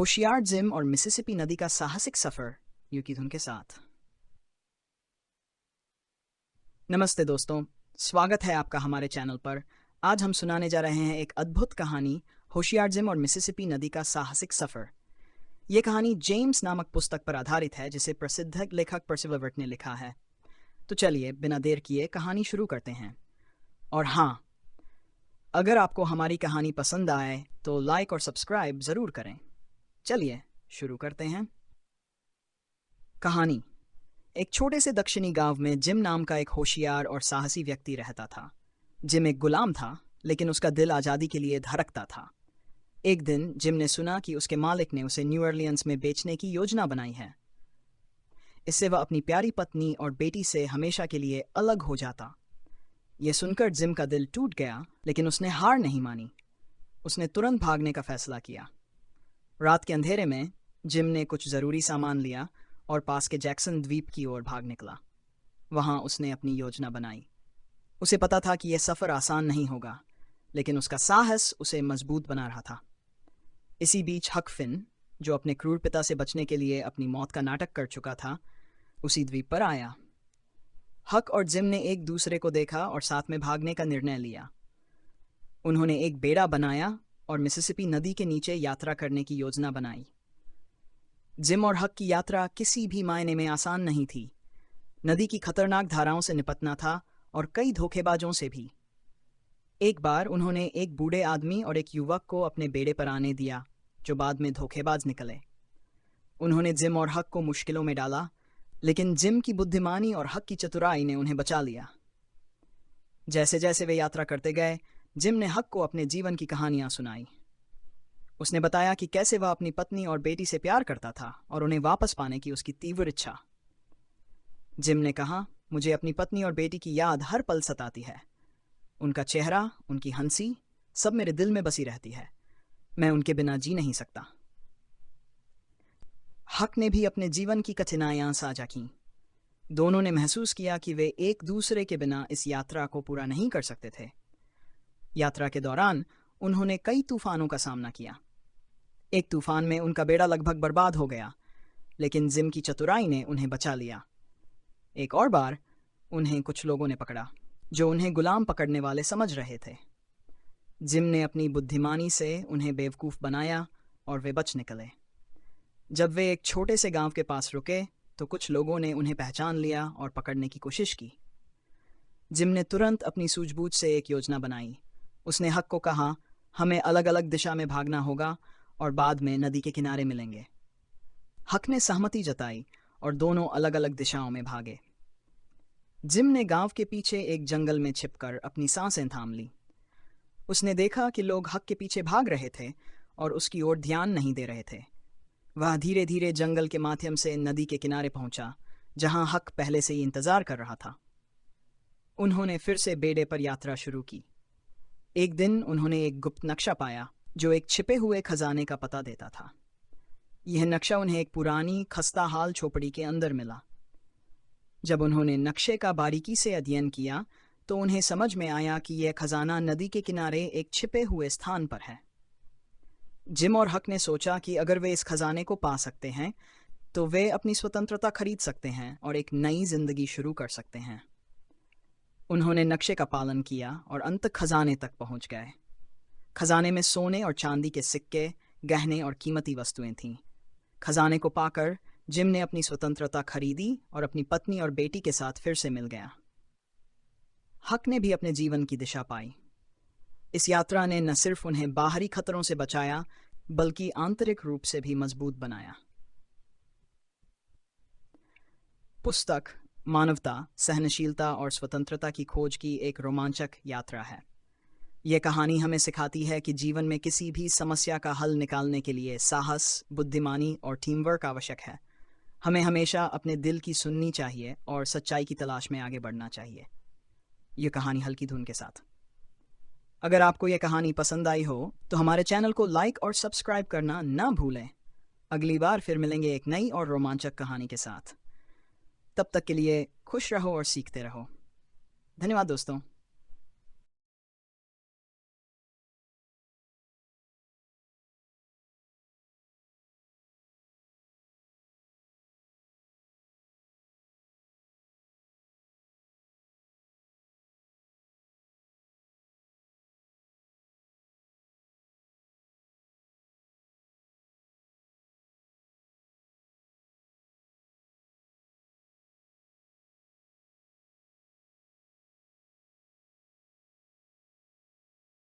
होशियार जिम और मिसिसिपी नदी का साहसिक सफर यू की धुन के साथ। नमस्ते दोस्तों, स्वागत है आपका हमारे चैनल पर। आज हम सुनाने जा रहे हैं एक अद्भुत कहानी, होशियार जिम और मिसिसिपी नदी का साहसिक सफर। ये कहानी जेम्स नामक पुस्तक पर आधारित है जिसे प्रसिद्ध लेखक पर्सिवल वर्ट ने लिखा है। तो चलिए बिना देर किए कहानी शुरू करते हैं। और हाँ, अगर आपको हमारी कहानी पसंद आए तो लाइक और सब्सक्राइब जरूर करें। चलिए शुरू करते हैं। कहानी। एक छोटे से दक्षिणी गांव में जिम नाम का एक होशियार और साहसी व्यक्ति रहता था। जिम एक गुलाम था, लेकिन उसका दिल आज़ादी के लिए धड़कता था। एक दिन जिम ने सुना कि उसके मालिक ने उसे न्यू ऑरलियंस में बेचने की योजना बनाई है। इससे वह अपनी प्यारी पत्नी और बेटी से हमेशा के लिए अलग हो जाता। यह सुनकर जिम का दिल टूट गया, लेकिन उसने हार नहीं मानी। उसने तुरंत भागने का फैसला किया। रात के अंधेरे में जिम ने कुछ ज़रूरी सामान लिया और पास के जैक्सन द्वीप की ओर भाग निकला। वहां उसने अपनी योजना बनाई। उसे पता था कि यह सफ़र आसान नहीं होगा, लेकिन उसका साहस उसे मजबूत बना रहा था। इसी बीच हक फिन, जो अपने क्रूर पिता से बचने के लिए अपनी मौत का नाटक कर चुका था, उसी द्वीप पर आया। हक और जिम ने एक दूसरे को देखा और साथ में भागने का निर्णय लिया। उन्होंने एक बेड़ा बनाया और मिसिसिपी नदी के नीचे यात्रा करने की योजना बनाई। जिम और हक की यात्रा किसी भी मायने में आसान नहीं थी। नदी की खतरनाक धाराओं से निपटना था और कई धोखेबाजों से भी। एक बार उन्होंने एक बूढ़े आदमी और एक युवक को अपने बेड़े पर आने दिया, जो बाद में धोखेबाज निकले। उन्होंने जिम और हक को मुश्किलों में डाला, लेकिन जिम की बुद्धिमानी और हक की चतुराई ने उन्हें बचा लिया। जैसे जैसे वे यात्रा करते गए, जिम ने हक को अपने जीवन की कहानियां सुनाई। उसने बताया कि कैसे वह अपनी पत्नी और बेटी से प्यार करता था और उन्हें वापस पाने की उसकी तीव्र इच्छा। जिम ने कहा, मुझे अपनी पत्नी और बेटी की याद हर पल सताती है। उनका चेहरा, उनकी हंसी, सब मेरे दिल में बसी रहती है। मैं उनके बिना जी नहीं सकता। हक ने भी अपने जीवन की कठिनाइयां साझा की। दोनों ने महसूस किया कि वे एक दूसरे के बिना इस यात्रा को पूरा नहीं कर सकते थे। यात्रा के दौरान उन्होंने कई तूफानों का सामना किया। एक तूफान में उनका बेड़ा लगभग बर्बाद हो गया, लेकिन जिम की चतुराई ने उन्हें बचा लिया। एक और बार उन्हें कुछ लोगों ने पकड़ा, जो उन्हें गुलाम पकड़ने वाले समझ रहे थे। जिम ने अपनी बुद्धिमानी से उन्हें बेवकूफ़ बनाया और वे बच निकले। जब वे एक छोटे से गांव के पास रुके, तो कुछ लोगों ने उन्हें पहचान लिया और पकड़ने की कोशिश की। जिम ने तुरंत अपनी सूझबूझ से एक योजना बनाई। उसने हक को कहा, हमें अलग अलग दिशा में भागना होगा और बाद में नदी के किनारे मिलेंगे। हक ने सहमति जताई और दोनों अलग अलग दिशाओं में भागे। जिम ने गांव के पीछे एक जंगल में छिपकर अपनी सांसें थाम ली। उसने देखा कि लोग हक के पीछे भाग रहे थे और उसकी ओर ध्यान नहीं दे रहे थे। वह धीरे धीरे जंगल के माध्यम से नदी के किनारे पहुंचा, जहां हक पहले से ही इंतजार कर रहा था। उन्होंने फिर से बेड़े पर यात्रा शुरू की। एक दिन उन्होंने एक गुप्त नक्शा पाया, जो एक छिपे हुए खजाने का पता देता था। यह नक्शा उन्हें एक पुरानी खस्ता हाल झोपड़ी के अंदर मिला। जब उन्होंने नक्शे का बारीकी से अध्ययन किया, तो उन्हें समझ में आया कि यह खजाना नदी के किनारे एक छिपे हुए स्थान पर है। जिम और हक ने सोचा कि अगर वे इस खजाने को पा सकते हैं, तो वे अपनी स्वतंत्रता खरीद सकते हैं और एक नई जिंदगी शुरू कर सकते हैं। उन्होंने नक्शे का पालन किया और अंत खजाने तक पहुंच गए। खजाने में सोने और चांदी के सिक्के, गहने और कीमती वस्तुएं थीं। खजाने को पाकर जिम ने अपनी स्वतंत्रता खरीदी और अपनी पत्नी और बेटी के साथ फिर से मिल गया। हक ने भी अपने जीवन की दिशा पाई। इस यात्रा ने न सिर्फ उन्हें बाहरी खतरों से बचाया, बल्कि आंतरिक रूप से भी मजबूत बनाया। पुस्तक मानवता, सहनशीलता और स्वतंत्रता की खोज की एक रोमांचक यात्रा है। यह कहानी हमें सिखाती है कि जीवन में किसी भी समस्या का हल निकालने के लिए साहस, बुद्धिमानी और टीम वर्क आवश्यक है। हमें हमेशा अपने दिल की सुननी चाहिए और सच्चाई की तलाश में आगे बढ़ना चाहिए। यह कहानी हल्की धुन के साथ। अगर आपको यह कहानी पसंद आई हो, तो हमारे चैनल को लाइक और सब्सक्राइब करना ना भूलें। अगली बार फिर मिलेंगे एक नई और रोमांचक कहानी के साथ। तब तक के लिए खुश रहो और सीखते रहो। धन्यवाद दोस्तों।